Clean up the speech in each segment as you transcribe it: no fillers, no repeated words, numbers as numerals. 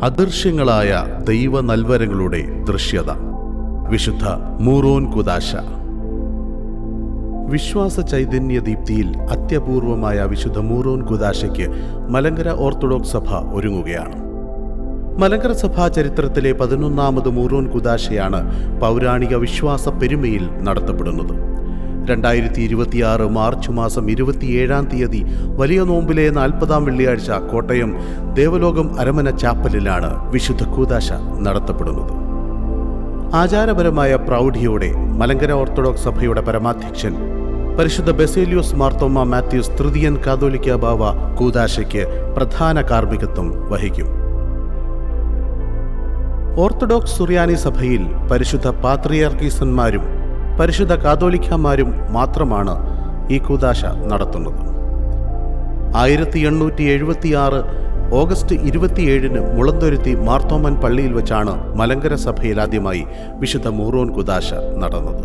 അദൃശ്യങ്ങളായ ദൈവ നൽവരങ്ങളുടെ ദൃശ്യത. വിശുദ്ധ മൂറോൻ കൂദാശ. വിശ്വാസ ചൈതന്യ ദീപ്തിയിൽ അത്യപൂർവമായ വിശുദ്ധ മൂറോൻ കൂദാശയ്ക്ക് മലങ്കര ഓർത്തഡോക്സ് സഭ ഒരുങ്ങുകയാണ്. മലങ്കര സഭാ ചരിത്രത്തിലെ 11ാമത് മൂറോൻ കൂദാശയാണ് പൗരാണിക വിശ്വാസ പെരുമയിൽ നടത്തപ്പെടുന്നത്. 2026 മാർച്ച് മാസം 27-ാം തീയതി വലിയ നോമ്പിലെ 40-ാം വെള്ളിയാഴ്ച കോട്ടയം ദേവലോകം അരമന ചാപ്പലിലാണ് വിശുദ്ധ കൂദാശ നടത്തപ്പെടുന്നത്. ആചാരപരമായ പ്രൗഢിയോടെ മലങ്കര ഓർത്തഡോക്സ് സഭയുടെ പരമാധ്യക്ഷൻ പരിശുദ്ധ ബസേലിയോസ് മാർത്തോമ്മ മാത്യൂസ് തൃതീയൻ കാതോലിക്ക ബാവ കൂദാശയ്ക്ക് പ്രധാന കാർമ്മികത്വം വഹിക്കും. ഓർത്തഡോക്സ് സുറിയാനി സഭയിൽ പരിശുദ്ധ പാത്രിയാർക്കീസന്മാരും പരിശുദ്ധ കാതോലിക്കമാരും മാത്രമാണ് ഈ കൂദാശ നടത്തുന്നത്. 1876 ഓഗസ്റ്റ് 27-ന് മുളന്തുരുത്തി മാർത്തോമൻ പള്ളിയിൽ വെച്ചാണ് മലങ്കര സഭയിൽ ആദ്യമായി വിശുദ്ധ മൂറോൻ കൂദാശ നടന്നത്.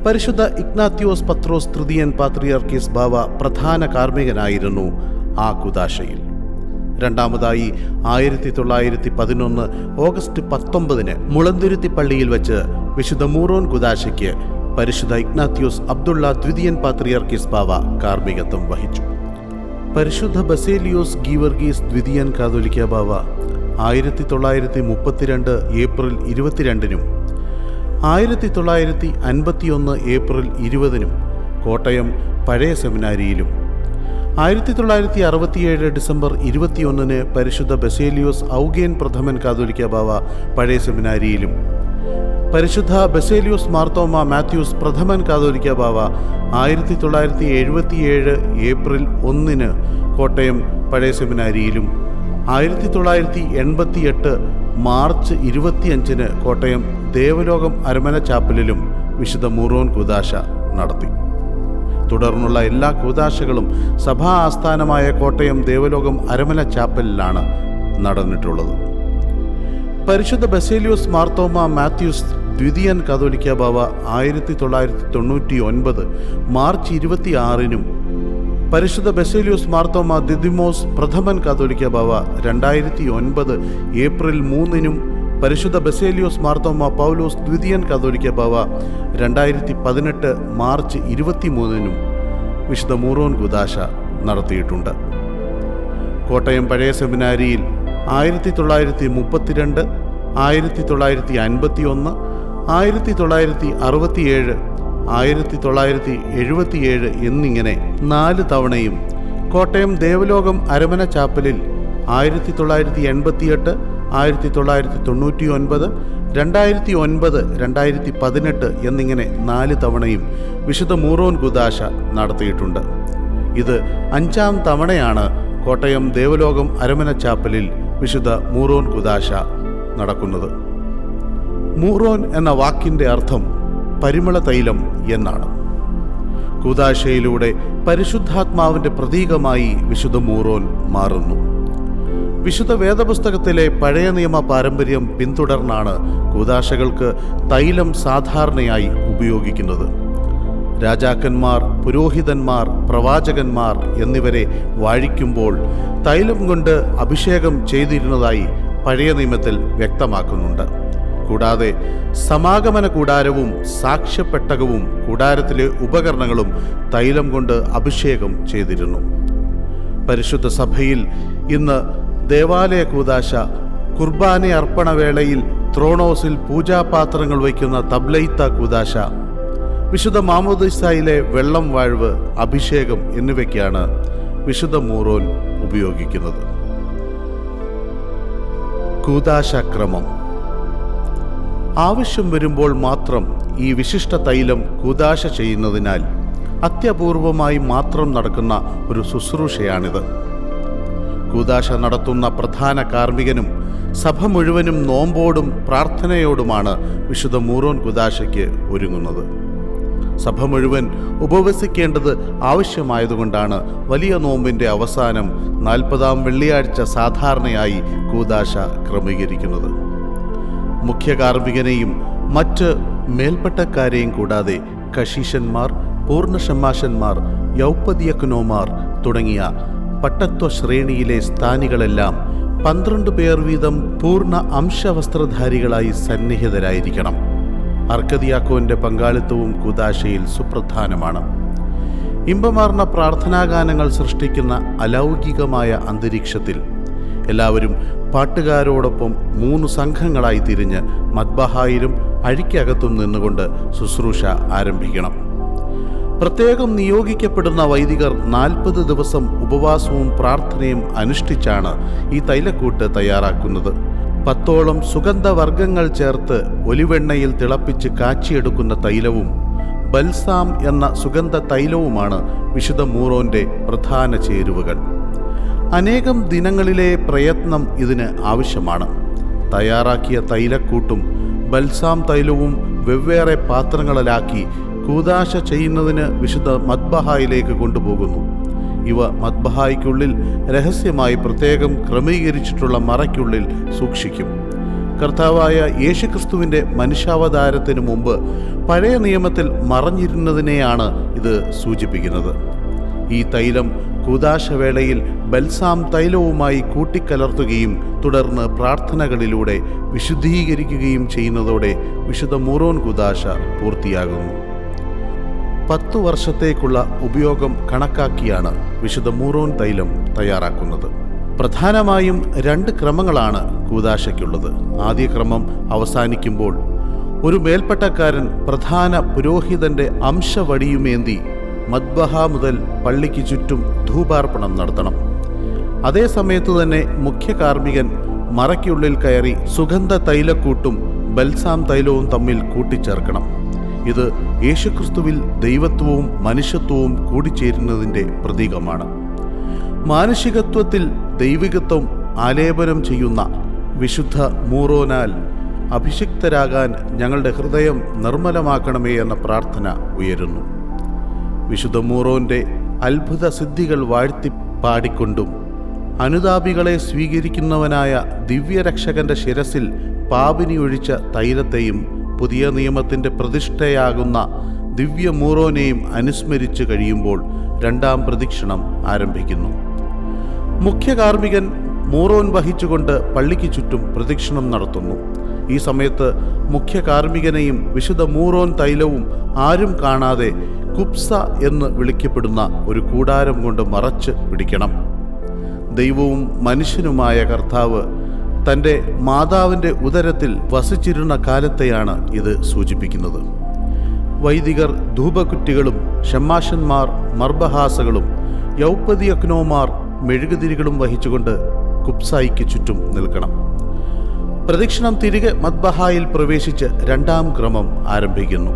പരിശുദ്ധ ഇഗ്നാത്യോസ് പത്രോസ് തൃതീയൻ പാത്രിയാർക്കീസ് ബാവ പ്രധാന കാർമ്മികനായിരുന്നു ആ കൂദാശയിൽ. രണ്ടാമതായി 1911 ഓഗസ്റ്റ് 19-ന് മുളന്തുരുത്തി പള്ളിയിൽ വെച്ച് വിശുദ്ധ മൂറോൻ കൂദാശയ്ക്ക് പരിശുദ്ധ ഇഗ്നാത്യോസ് അബ്ദുള്ള ദ്വിതീയൻ പാത്രിയാർക്കീസ് ബാവ കാർമ്മികത്വം വഹിച്ചു. പരിശുദ്ധ ബസേലിയോസ് ഗീവർഗീസ് ദ്വിതീയൻ കാതോലിക്ക ബാവ 1932 ഏപ്രിൽ 22-നും 1951 ഏപ്രിൽ 20-നും കോട്ടയം പഴയ സെമിനാരിയിലും 1967 ഡിസംബർ 21-ന് പരിശുദ്ധ ബസേലിയോസ് ഔഗേൻ പ്രഥമൻ കാതോലിക്ക ബാവ പഴയ സെമിനാരിയിലും പരിശുദ്ധ ബസേലിയോസ് മാർത്തോമ്മ മാത്യൂസ് പ്രഥമൻ കാതോലിക്ക ബാവ 1977 ഏപ്രിൽ 1-ന് കോട്ടയം പഴയ സെമിനാരിയിലും 1988 മാർച്ച് 25-ന് കോട്ടയം ദേവലോകം അരമന ചാപ്പലിലും വിശുദ്ധ മൂറോൻ കൂദാശ നടത്തി. തുടർന്നുള്ള എല്ലാ കൂദാശകളും സഭാ ആസ്ഥാനമായ കോട്ടയം ദേവലോകം അരമന ചാപ്പലിലാണ് നടന്നിട്ടുള്ളത്. പരിശുദ്ധ ബസേലിയോസ് മാർത്തോമ്മ മാത്യൂസ് ദ്വിതീയൻ കാതോലിക്ക ബാവ 1999 മാർച്ച് 26-നും പരിശുദ്ധ ബസേലിയോസ് മാർത്തോമ്മ ദിദിമോസ് പ്രഥമൻ കാതോലിക്ക ബാവ 2009 ഏപ്രിൽ 3-നും പരിശുദ്ധ ബസേലിയോസ് മാർത്തോമ്മ പൗലോസ് ദ്വിതീയൻ കാതോലിക്ക ബാവ 2018 മാർച്ച് 23-നും വിശുദ്ധ മൂറോൻ കൂദാശ നടത്തിയിട്ടുണ്ട്. കോട്ടയം പഴയ സെമിനാരിയിൽ 1932, 1951, 1967, 1977 എന്നിങ്ങനെ 4 തവണയും കോട്ടയം ദേവലോകം അരമന ചാപ്പലിൽ 1988, 1999, 2009, 2018 എന്നിങ്ങനെ 4 തവണയും വിശുദ്ധ മൂറോൻ കൂദാശ നടത്തിയിട്ടുണ്ട്. ഇത് 5-ാം തവണയാണ് കോട്ടയം ദേവലോകം അരമന ചാപ്പലിൽ വിശുദ്ധ മൂറോൻ കൂദാശ നടക്കുന്നത്. മൂറോൻ എന്ന വാക്കിൻ്റെ അർത്ഥം പരിമള തൈലം എന്നാണ്. കൂദാശയിലൂടെ പരിശുദ്ധാത്മാവിൻ്റെ പ്രതീകമായി വിശുദ്ധ മൂറോൻ മാറുന്നു. വിശുദ്ധ വേദപുസ്തകത്തിലെ പഴയ നിയമ പാരമ്പര്യം പിന്തുടർന്നാണ് കൂദാശകൾക്ക് തൈലം സാധാരണയായി ഉപയോഗിക്കുന്നത്. രാജാക്കന്മാർ, പുരോഹിതന്മാർ, പ്രവാചകന്മാർ എന്നിവരെ വാഴിക്കുമ്പോൾ തൈലം കൊണ്ട് അഭിഷേകം ചെയ്തിരുന്നതായി പഴയ നിയമത്തിൽ വ്യക്തമാക്കുന്നുണ്ട്. കൂടാതെ സമാഗമന കൂടാരവും സാക്ഷ്യപ്പെട്ടകവും കൂടാരത്തിലെ ഉപകരണങ്ങളും തൈലം കൊണ്ട് അഭിഷേകം ചെയ്തിരുന്നു. പരിശുദ്ധ സഭയിൽ ഇന്ന് ദേവാലയ കൂദാശ, കുർബാന അർപ്പണവേളയിൽ ത്രോണോസിൽ പൂജാപാത്രങ്ങൾ വയ്ക്കുന്ന തബ്ലൈത്ത കൂദാശ, വിശുദ്ധ മാമോദീസായിലെ വെള്ളം വാഴ്വ്, അഭിഷേകം എന്നിവയ്ക്കാണ് വിശുദ്ധ മൂറോൻ ഉപയോഗിക്കുന്നത്. കൂദാശക്രമം. ആവശ്യം വരുമ്പോൾ മാത്രം ഈ വിശിഷ്ട തൈലം കൂദാശ ചെയ്യുന്നതിനാൽ അത്യപൂർവമായി മാത്രം നടക്കുന്ന ഒരു ശുശ്രൂഷയാണിത്. കൂദാശ നടത്തുന്ന പ്രധാന കാർമ്മികനും സഭ മുഴുവനും നോമ്പോടും പ്രാർത്ഥനയോടുമാണ് വിശുദ്ധ മൂറോൻ കൂദാശയ്ക്ക് ഒരുങ്ങുന്നത്. സഭ മുഴുവൻ ഉപവസിക്കേണ്ടത് ആവശ്യമായതുകൊണ്ടാണ് വലിയ നോമ്പിൻ്റെ അവസാനം 40-ാം വെള്ളിയാഴ്ച സാധാരണയായി കൂദാശ ക്രമീകരിക്കുന്നത്. മുഖ്യ കാർമ്മികനെയും മറ്റ് മേൽപ്പട്ടക്കാരെയും കൂടാതെ കശീശന്മാർ, പൂർണ്ണഷമാശന്മാർ, യൗപ്പദിയക്കനോമാർ തുടങ്ങിയ പട്ടത്വ ശ്രേണിയിലെ സ്ഥാനികളെല്ലാം 12 പേർ വീതം പൂർണ്ണ അംശവസ്ത്രധാരികളായി സന്നിഹിതരായിരിക്കണം. അർക്കദിയാക്കോന്റെ പങ്കാളിത്തവും കൂദാശയിൽ സുപ്രധാനമാണ്. ഇമ്പമാർന്ന പ്രാർത്ഥനാഗാനങ്ങൾ സൃഷ്ടിക്കുന്ന അലൗകികമായ അന്തരീക്ഷത്തിൽ എല്ലാവരും പാട്ടുകാരോടൊപ്പം 3 സംഘങ്ങളായി തിരിഞ്ഞ് മദ്ബഹായിലും അഴിക്കകത്തും നിന്നുകൊണ്ട് ശുശ്രൂഷ ആരംഭിക്കണം. പ്രത്യേകം നിയോഗിക്കപ്പെടുന്ന വൈദികർ 40 ദിവസം ഉപവാസവും പ്രാർത്ഥനയും അനുഷ്ഠിച്ചാണ് ഈ തൈലക്കൂട്ട് തയ്യാറാക്കുന്നത്. 10ഓളം സുഗന്ധവർഗ്ഗങ്ങൾ ചേർത്ത് ഒലിവെണ്ണയിൽ തിളപ്പിച്ച് കാച്ചിയെടുക്കുന്ന തൈലവും ബൽസാം എന്ന സുഗന്ധ തൈലവുമാണ് വിശുദ്ധ മൂറോന്റെ പ്രധാന ചേരുവകൾ. അനേകം ദിനങ്ങളിലെ പ്രയത്നം ഇതിന് ആവശ്യമാണ്. തയ്യാറാക്കിയ തൈലക്കൂട്ടും ബൽസാം തൈലവും വെവ്വേറെ പാത്രങ്ങളിലാക്കി കൂദാശ ചെയ്യുന്നതിന് വിശുദ്ധ മദ്ബഹായിലേക്ക് കൊണ്ടുപോകുന്നു. ഇവ മദ്ബഹായ്ക്കുള്ളിൽ രഹസ്യമായി പ്രത്യേകം ക്രമീകരിച്ചിട്ടുള്ള മറയ്ക്കുള്ളിൽ സൂക്ഷിക്കും. കർത്താവായ യേശുക്രിസ്തുവിൻ്റെ മനുഷ്യാവതാരത്തിനു മുമ്പ് പഴയ നിയമത്തിൽ മറഞ്ഞിരുന്നതിനെയാണ് ഇത് സൂചിപ്പിക്കുന്നത്. ഈ തൈലം കൂദാശവേളയിൽ ബൽസാം തൈലവുമായി കൂട്ടിക്കലർത്തുകയും തുടർന്ന് പ്രാർത്ഥനകളിലൂടെ വിശുദ്ധീകരിക്കുകയും ചെയ്യുന്നതോടെ വിശുദ്ധ മൂറോൻ കൂദാശ പൂർത്തിയാകുന്നു. 10 വർഷത്തേക്കുള്ള ഉപയോഗം കണക്കാക്കിയാണ് വിശുദ്ധ മൂറോൻ തൈലം തയ്യാറാക്കുന്നത്. പ്രധാനമായും 2 ക്രമങ്ങളാണ് കൂദാശയ്ക്കുള്ളത്. ആദ്യ ക്രമം അവസാനിക്കുമ്പോൾ ഒരു മേൽപ്പട്ടക്കാരൻ പ്രധാന പുരോഹിതന്റെ അംശവടിയുമേന്തി മദ്ബഹ മുതൽ പള്ളിക്ക് ചുറ്റും ധൂപാർപ്പണം നടത്തണം. അതേ സമയത്തു തന്നെ മുഖ്യ കാർമ്മികൻ മറയ്ക്കുള്ളിൽ കയറി സുഗന്ധ തൈലക്കൂട്ടും ബൽസാം തൈലവും തമ്മിൽ കൂട്ടിച്ചേർക്കണം. ഇത് യേശുക്രിസ്തുവിൽ ദൈവത്വവും മനുഷ്യത്വവും കൂടിച്ചേരുന്നതിൻ്റെ പ്രതീകമാണ്. മാനുഷികത്വത്തിൽ ദൈവികത്വം ആലേപനം ചെയ്യുന്ന വിശുദ്ധ മൂറോനാൽ അഭിഷിക്തരാകാൻ ഞങ്ങളുടെ ഹൃദയം നിർമ്മലമാക്കണമേ എന്ന പ്രാർത്ഥന ഉയരുന്നു. വിശുദ്ധ മൂറോന്റെ അത്ഭുത സിദ്ധികൾ വാഴ്ത്തി പാടിക്കൊണ്ടും അനുതാപികളെ സ്വീകരിക്കുന്നവനായ ദിവ്യരക്ഷകന്റെ ശിരസിൽ പാപിനി ഒഴിച്ച തൈലത്തെയും പുതിയ നിയമത്തിൻ്റെ പ്രതിഷ്ഠയാകുന്ന ദിവ്യ മൂറോനെയും അനുസ്മരിച്ചു കഴിയുമ്പോൾ 2ാം പ്രദക്ഷിണം ആരംഭിക്കുന്നു. മുഖ്യ കാർമ്മികൻ മൂറോൻ വഹിച്ചുകൊണ്ട് പള്ളിക്ക് ചുറ്റും പ്രദക്ഷിണം നടത്തുന്നു. ഈ സമയത്ത് മുഖ്യ കാർമ്മികനെയും വിശുദ്ധ മൂറോൻ തൈലവും ആരും കാണാതെ കുപ്സ എന്ന് വിളിക്കപ്പെടുന്ന ഒരു കൂടാരം കൊണ്ട് മറച്ച് പിടിക്കണം. ദൈവവും മനുഷ്യനുമായ കർത്താവ് തൻ്റെ മാതാവിൻ്റെ ഉദരത്തിൽ വസിച്ചിരുന്ന കാലത്തെയാണ് ഇത് സൂചിപ്പിക്കുന്നത്. വൈദികർ ധൂപകുറ്റികളും ഷമ്മാശന്മാർ മർബഹാസകളും യൗപ്പതിയക്നോമാർ മെഴുകുതിരികളും വഹിച്ചുകൊണ്ട് കുപ്സായിക്ക് ചുറ്റും നിൽക്കണം. പ്രദക്ഷിണം തിരികെ മദ്ബഹായിൽ പ്രവേശിച്ച് 2ാം ക്രമം ആരംഭിക്കുന്നു.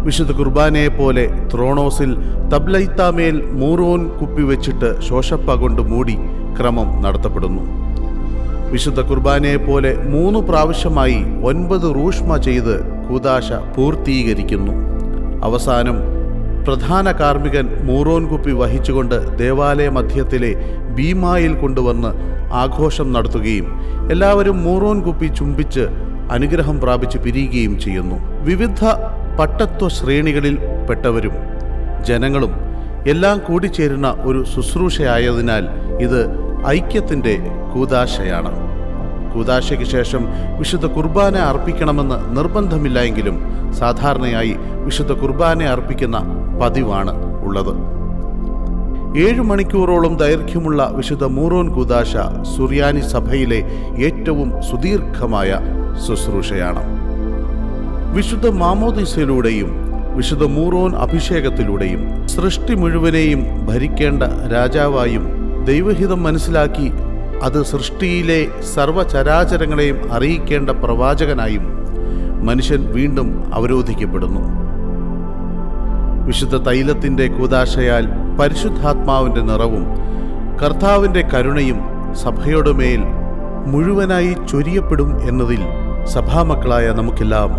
വിശുദ്ധ കുർബാനയെപ്പോലെ ത്രോണോസിൽ തബ്ലൈത്താമേൽ മൂറോൻ കുപ്പിവെച്ചിട്ട് ശോഷപ്പ കൊണ്ട് മൂടി ക്രമം നടത്തപ്പെടുന്നു. വിശുദ്ധ കുർബാനയെപ്പോലെ 3 പ്രാവശ്യമായി 9 റൂഷ്മ ചെയ്ത് കൂദാശ പൂർത്തീകരിക്കുന്നു. അവസാനം പ്രധാന കാർമ്മികൻ മൂറോൻ കുപ്പി വഹിച്ചുകൊണ്ട് ദേവാലയ മധ്യത്തിലെ ബീമായിൽ കൊണ്ടുവന്ന് ആഘോഷം നടത്തുകയും എല്ലാവരും മൂറോൻ കുപ്പി ചുംബിച്ച് അനുഗ്രഹം പ്രാപിച്ച് പിരിയുകയും ചെയ്യുന്നു. വിവിധ പട്ടത്വ ശ്രേണികളിൽ പെട്ടവരും ജനങ്ങളും എല്ലാം കൂടിച്ചേരുന്ന ഒരു ശുശ്രൂഷയായതിനാൽ ഇത് ഐക്യത്തിൻ്റെ കൂദാശയാണ്. കൂദാശയ്ക്ക് ശേഷം വിശുദ്ധ കുർബാന അർപ്പിക്കണമെന്ന് നിർബന്ധമില്ല എങ്കിലും സാധാരണയായി വിശുദ്ധ കുർബാന അർപ്പിക്കുന്ന പതിവാണ് ഉള്ളത്. 7 മണിക്കൂറോളം ദൈർഘ്യമുള്ള വിശുദ്ധ മൂറോൻ കൂദാശ സുറിയാനി സഭയിലെ ഏറ്റവും സുദീർഘമായ ശുശ്രൂഷയാണ്. വിശുദ്ധ മാമോദീസയിലൂടെയും വിശുദ്ധ മൂറോൻ അഭിഷേകത്തിലൂടെയും സൃഷ്ടി മുഴുവനെയും ഭരിക്കേണ്ട രാജാവായും ദൈവഹിതം മനസ്സിലാക്കി അത് സൃഷ്ടിയിലെ സർവചരാചരങ്ങളെയും അറിയിക്കേണ്ട പ്രവാചകനായും മനുഷ്യൻ വീണ്ടും അവരോധിക്കപ്പെടുന്നു. വിശുദ്ധ തൈലത്തിൻ്റെ കൂദാശയാൽ പരിശുദ്ധാത്മാവിൻ്റെ നിറവും കർത്താവിൻ്റെ കരുണയും സഭയുടെ മേൽ മുഴുവനായി ചൊരിയപ്പെടും എന്നതിൽ സഭാമക്കളായ നമുക്കെല്ലാം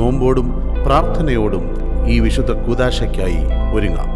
നോമ്പോടും പ്രാർത്ഥനയോടും ഈ വിശുദ്ധ കൂദാശയ്ക്കായി ഒരുങ്ങാം.